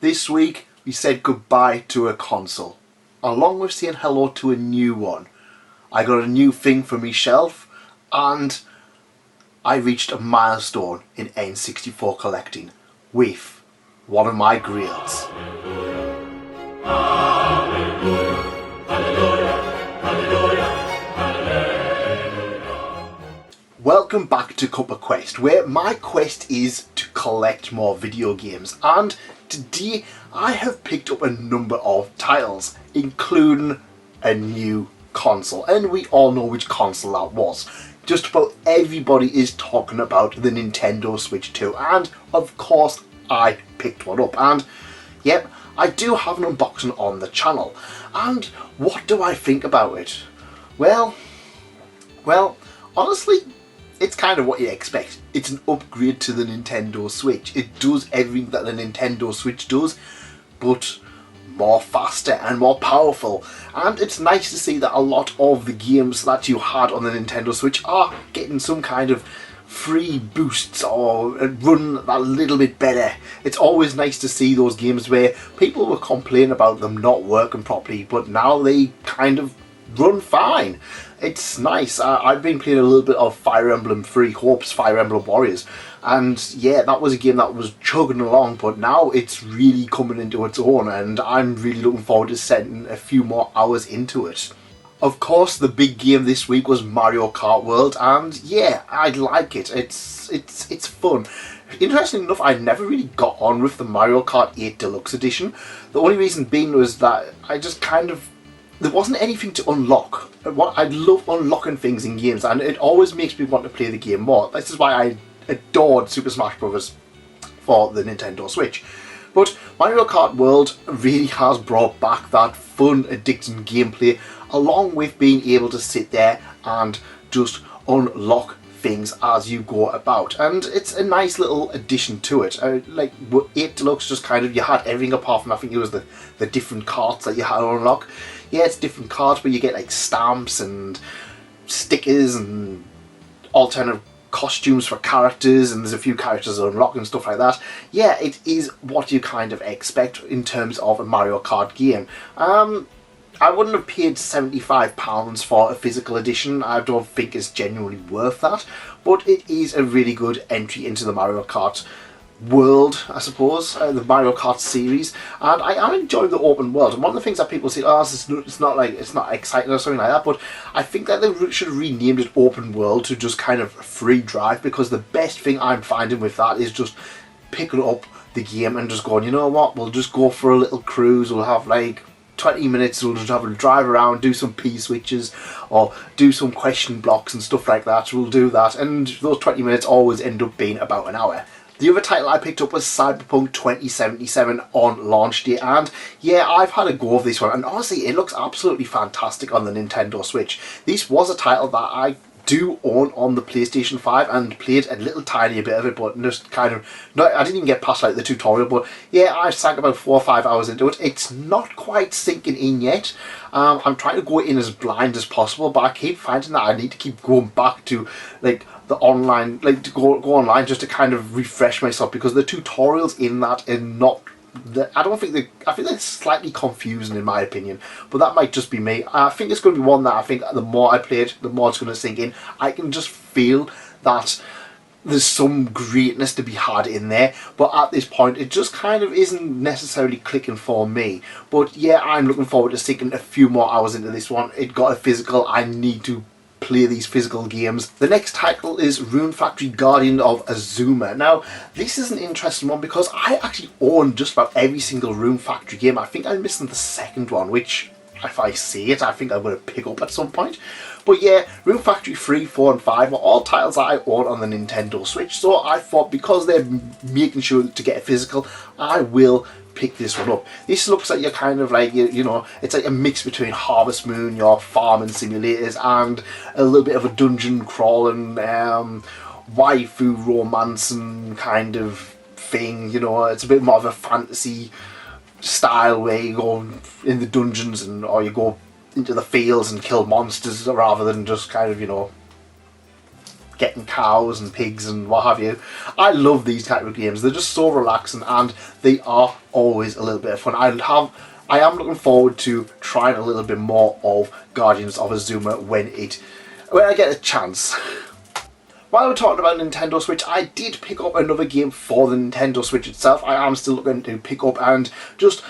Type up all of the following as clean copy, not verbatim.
This week we said goodbye to a console, along with saying hello to a new one. I got a new thing for me shelf, and I reached a milestone in N64 collecting with one of my grails. Welcome back to Cuppaquest, where my quest is to collect more video games, and today I have picked up a number of titles, including a new console, and we all know which console that was. Just about everybody is talking about the Nintendo Switch 2, and of course I picked one up, and yep, I do have an unboxing on the channel. And what do I think about it? Well, honestly, it's kind of what you expect. It's an upgrade to the Nintendo Switch. It does everything that the Nintendo Switch does, but more faster and more powerful. And it's nice to see that a lot of the games that you had on the Nintendo Switch are getting some kind of free boosts or run that little bit better. It's always nice to see those games where people were complaining about them not working properly, but now they kind of run fine. It's nice. I've been playing a little bit of Fire Emblem Three Hopes, Fire Emblem Warriors, and yeah, that was a game that was chugging along, but now it's really coming into its own, and I'm really looking forward to setting a few more hours into it. Of course, the big game this week was Mario Kart World, and yeah, I like it. It's fun. Interestingly enough, I never really got on with the Mario Kart 8 Deluxe Edition. The only reason being was that I just kind of, there wasn't anything to unlock. I love unlocking things in games, and it always makes me want to play the game more. This is why I adored Super Smash Bros. For the Nintendo Switch. But Mario Kart World really has brought back that fun, addicting gameplay, along with being able to sit there and just unlock things as you go about, and it's a nice little addition to it. Like 8 Deluxe, just kind of, you had everything apart from, I think it was the different carts that you had to unlock. Yeah, it's different carts, but you get like stamps and stickers and alternative costumes for characters, and there's a few characters to unlock and stuff like that. Yeah, it is what you kind of expect in terms of a Mario Kart game. I wouldn't have paid £75 for a physical edition. I don't think it's genuinely worth that, but it is a really good entry into the Mario Kart world, I suppose, the Mario Kart series, and I am enjoying the open world. And one of the things that people say, oh, it's not exciting or something like that, but I think that they should have renamed it open world to just kind of free drive, because the best thing I'm finding with that is just picking up the game and just going, you know what, we'll just go for a little cruise, we'll have like 20 minutes, we'll just have a drive around, do some P-switches or do some question blocks and stuff like that. We'll do that, and those 20 minutes always end up being about an hour. The other title I picked up was Cyberpunk 2077 on launch day, and yeah, I've had a go of this one, and honestly it looks absolutely fantastic on the Nintendo Switch. This was a title that I do own on the PlayStation 5 and played a little tiny bit of it, but just kind of, I didn't even get past like the tutorial, but yeah, I sank about 4 or 5 hours into it. It's not quite sinking in yet. I'm trying to go in as blind as possible, but I keep finding that I need to keep going back to like the online, like to go online just to kind of refresh myself, because the tutorials in that are not, I think they're slightly confusing in my opinion, but that might just be me. I think it's going to be one that I think the more I play it, the more it's going to sink in. I can just feel that there's some greatness to be had in there, but at this point it just kind of isn't necessarily clicking for me. But yeah, I'm looking forward to sinking a few more hours into this one. It got a physical, I need to play these physical games. The next title is Rune Factory Guardian of Azuma. Now, this is an interesting one because I actually own just about every single Rune Factory game. I think I'm missing the second one, which, if I see it, I think I'm going to pick up at some point. But yeah, Rune Factory 3, 4 and 5 are all titles that I own on the Nintendo Switch, so I thought because they're making sure to get a physical, I will pick this one up. This looks like you're kind of like, you know, it's like a mix between Harvest Moon, your farming simulators, and a little bit of a dungeon crawling, waifu romancing kind of thing, you know. It's a bit more of a fantasy style where you go in the dungeons or you go into the fields and kill monsters rather than just kind of, you know, getting cows and pigs and what have you. I love these type of games. They're just so relaxing and they are always a little bit of fun. I am looking forward to trying a little bit more of Guardians of Azuma when I get a chance. While we're talking about Nintendo Switch, I did pick up another game for the Nintendo Switch itself. I am still looking to pick up and just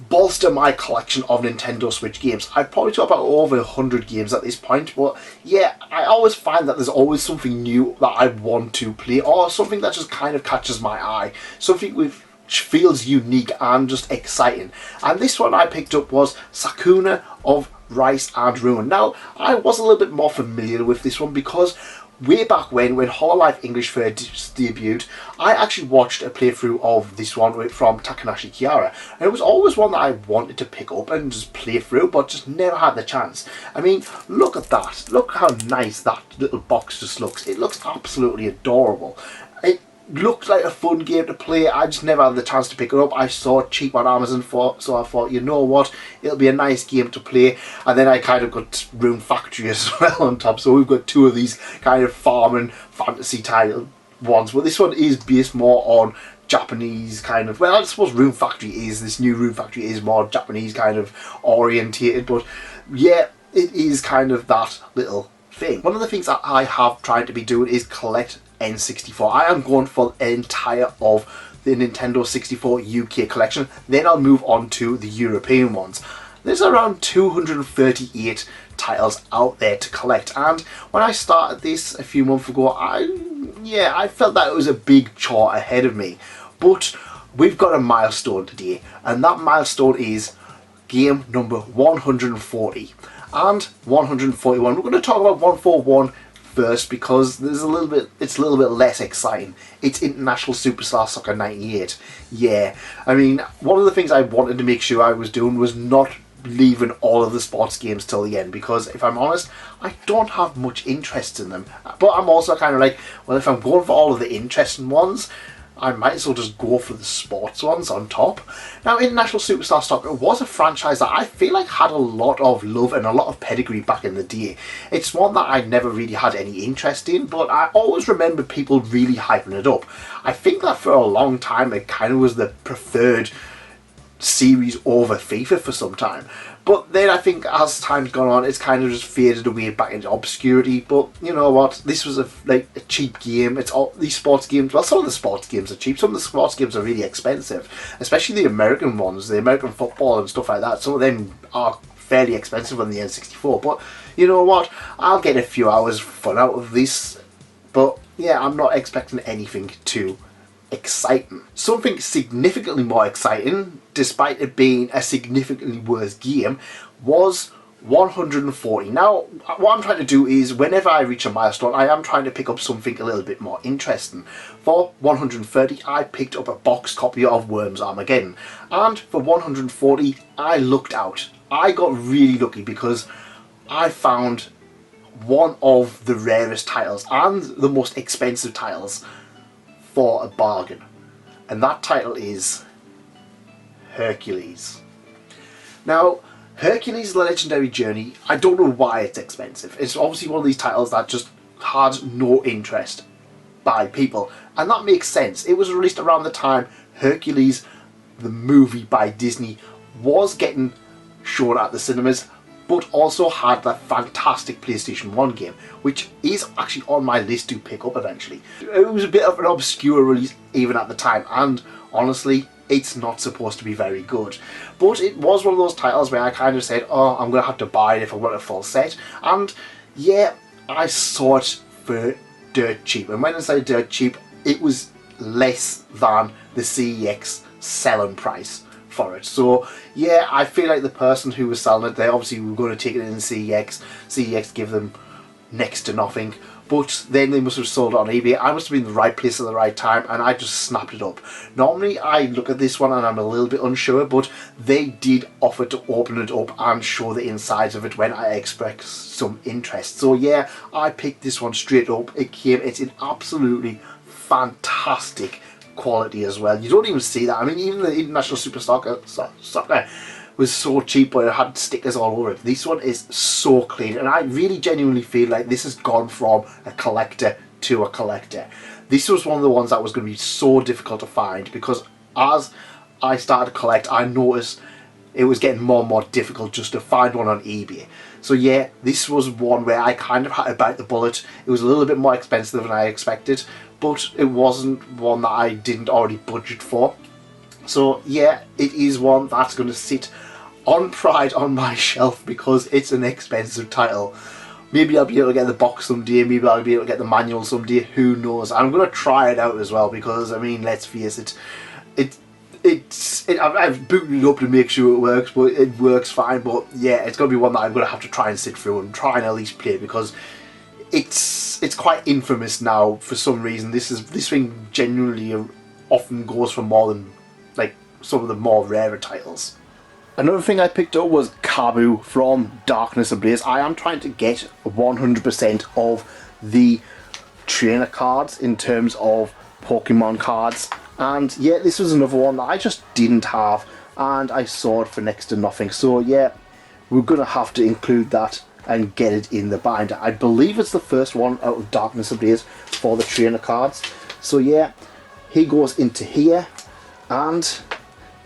bolster my collection of Nintendo Switch games. I've probably got about over 100 games at this point, but yeah, I always find that there's always something new that I want to play, or something that just kind of catches my eye. Something which feels unique and just exciting. And this one I picked up was Sakuna of Rice and Ruin. Now, I was a little bit more familiar with this one because way back when Hololive English first debuted, I actually watched a playthrough of this one from Takanashi Kiara, and it was always one that I wanted to pick up and just play through, but just never had the chance. I mean, look at that. Look how nice that little box just looks. It looks absolutely adorable. It looked like a fun game to play. I just never had the chance to pick it up. I saw it cheap on Amazon, so I thought, you know what, it'll be a nice game to play. And then I kind of got Rune Factory as well on top, so we've got two of these kind of farming fantasy title ones. But this one is based more on Japanese kind of, well, I suppose Rune Factory is, this new Rune Factory is more Japanese kind of orientated, but yeah, it is kind of that little thing. One of the things that I have tried to be doing is collect N64. I am going for the entire of the Nintendo 64 UK collection, then I'll move on to the European ones. There's around 238 titles out there to collect, and when I started this a few months ago, I felt that it was a big chore ahead of me. But we've got a milestone today, and that milestone is game number 140 and 141. We're going to talk about 141 first because it's a little bit less exciting. It's International Superstar Soccer 98. Yeah, I mean, one of the things I wanted to make sure I was doing was not leaving all of the sports games till the end, because if I'm honest, I don't have much interest in them. But I'm also kind of like, well, if I'm going for all of the interesting ones, I might as well just go for the sports ones on top. Now, International Superstar Soccer was a franchise that I feel like had a lot of love and a lot of pedigree back in the day. It's one that I never really had any interest in, but I always remember people really hyping it up. I think that for a long time it kind of was the preferred series over FIFA for some time. But then I think as time's gone on, it's kind of just faded away back into obscurity. But you know what? This was a cheap game. It's all these sports games. Well, some of the sports games are cheap. Some of the sports games are really expensive, especially the American ones, the American football and stuff like that. Some of them are fairly expensive on the N64. But you know what? I'll get a few hours fun out of this. But yeah, I'm not expecting anything too exciting. Something significantly more exciting, despite it being a significantly worse game, was 140. Now, what I'm trying to do is, whenever I reach a milestone, I am trying to pick up something a little bit more interesting. For 130, I picked up a boxed copy of Worms Armageddon, and for 140, I lucked out. I got really lucky because I found one of the rarest titles and the most expensive titles for a bargain, and that title is Hercules. Now, Hercules: The Legendary Journey, I don't know why it's expensive. It's obviously one of these titles that just had no interest by people, and that makes sense. It was released around the time Hercules, the movie by Disney, was getting shown at the cinemas, but also had that fantastic PlayStation 1 game, which is actually on my list to pick up eventually. It was a bit of an obscure release even at the time, and honestly, it's not supposed to be very good. But it was one of those titles where I kind of said, oh, I'm going to have to buy it if I want a full set. And yeah, I saw it for dirt cheap. And when I say dirt cheap, it was less than the CEX selling price for it. So yeah, I feel like the person who was selling it, they obviously were going to take it in CEX. CEX give them next to nothing, but then they must have sold it on eBay. I must have been in the right place at the right time, and I just snapped it up. Normally I look at this one and I'm a little bit unsure, but they did offer to open it up and show the insides of it when I expressed some interest. So yeah, I picked this one straight up. It's in absolutely fantastic quality as well. You don't even see that. I mean, even the International Superstar Soccer was so cheap, but it had stickers all over it. This one is so clean, and I really genuinely feel like this has gone from a collector to a collector. This was one of the ones that was going to be so difficult to find, because as I started to collect, I noticed it was getting more and more difficult just to find one on eBay. So yeah, this was one where I kind of had to bite the bullet. It was a little bit more expensive than I expected, but it wasn't one that I didn't already budget for. So yeah, it is one that's going to sit on pride on my shelf because it's an expensive title. Maybe I'll be able to get the box someday, maybe I'll be able to get the manual someday, who knows. I'm going to try it out as well because, I mean, let's face it, I've booted it up to make sure it works, but it works fine. But yeah, it's going to be one that I'm going to have to try and sit through and try and at least play, because it's quite infamous now for some reason. This thing genuinely often goes for more than like some of the more rarer titles. Another thing I picked up was Kabu from Darkness Ablaze. I am trying to get 100% of the trainer cards in terms of Pokemon cards. And yeah, this was another one that I just didn't have, and I saw it for next to nothing. So yeah, we're going to have to include that and get it in the binder. I believe it's the first one out of Darkness Ablaze for the trainer cards. So yeah, he goes into here, and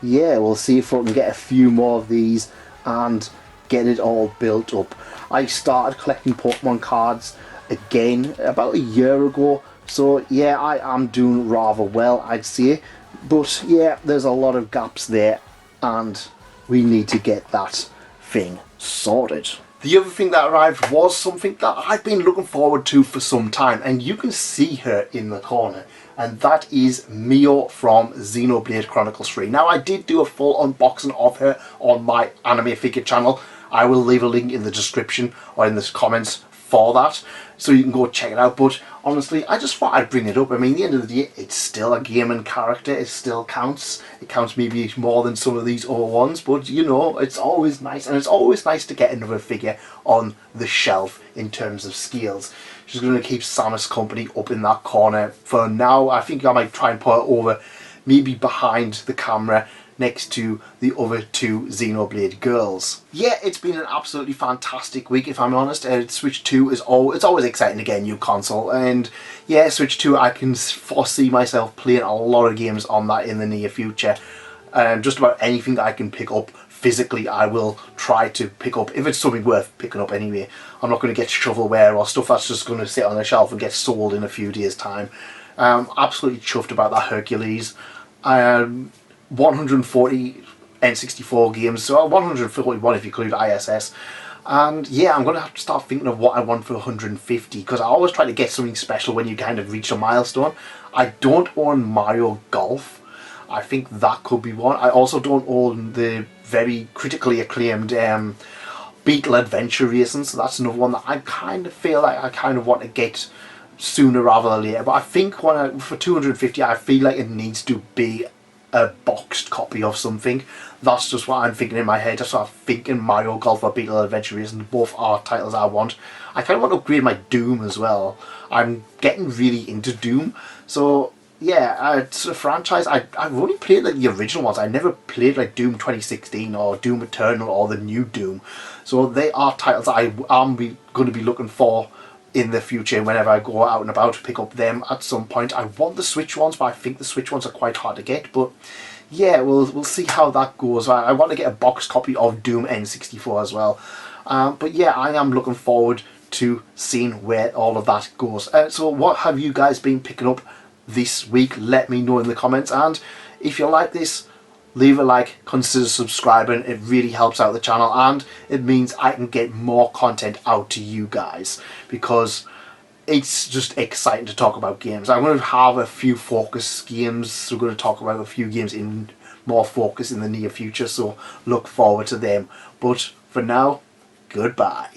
yeah, we'll see if we can get a few more of these and get it all built up. I started collecting Pokemon cards again about a year ago, so yeah, I am doing rather well, I'd say. But yeah, there's a lot of gaps there, and we need to get that thing sorted. The other thing that arrived was something that I've been looking forward to for some time, and you can see her in the corner, and that is Mio from Xenoblade Chronicles 3. Now, I did do a full unboxing of her on my anime figure channel. I will leave a link in the description or in the comments for that, so you can go check it out. But honestly, I just thought I'd bring it up. I mean, at the end of the day, it's still a gaming character. It still counts. It counts maybe more than some of these other ones, but you know, it's always nice, and it's always nice to get another figure on the shelf in terms of scales. She's going to keep Samus company up in that corner for now. I think I might try and put her over, maybe behind the camera, next to the other two Xenoblade girls. Yeah, it's been an absolutely fantastic week, if I'm honest. Switch 2 is it's always exciting to get a new console, and yeah, Switch 2, I can foresee myself playing a lot of games on that in the near future. Just about anything that I can pick up physically, I will try to pick up, if it's something worth picking up anyway. I'm not going to get shovelware or stuff that's just going to sit on the shelf and get sold in a few days' time. Absolutely chuffed about that Hercules. 140 N64 games, so 141 if you include ISS. And yeah, I'm going to have to start thinking of what I want for 150, because I always try to get something special when you kind of reach a milestone. I don't own Mario Golf. I think that could be one. I also don't own the very critically acclaimed Beetle Adventure Racing, so that's another one that I kind of feel like I kind of want to get sooner rather than later. But I think for 250, I feel like it needs to be a boxed copy of something. That's just what I'm thinking in my head. That's what I'm thinking. Mario Golf or Beetle Adventure Racing, both are titles I want. I kind of want to upgrade my Doom as well. I'm getting really into Doom, so yeah, it's a franchise. I've only played like the original ones. I never played like Doom 2016 or Doom Eternal or the new Doom. So they are titles that I am going to be looking for in the future whenever I go out and about to pick up them at some point. I want the Switch ones, but I think the Switch ones are quite hard to get. But yeah, we'll see how that goes. I want to get a box copy of Doom N64 as well. But yeah, I am looking forward to seeing where all of that goes. So what have you guys been picking up this week? Let me know in the comments, and if you like this, leave a like, consider subscribing. It really helps out the channel, and it means I can get more content out to you guys, because it's just exciting to talk about games. I'm going to have a few focus games. We're going to talk about a few games in more focus in the near future, so look forward to them. But for now, goodbye.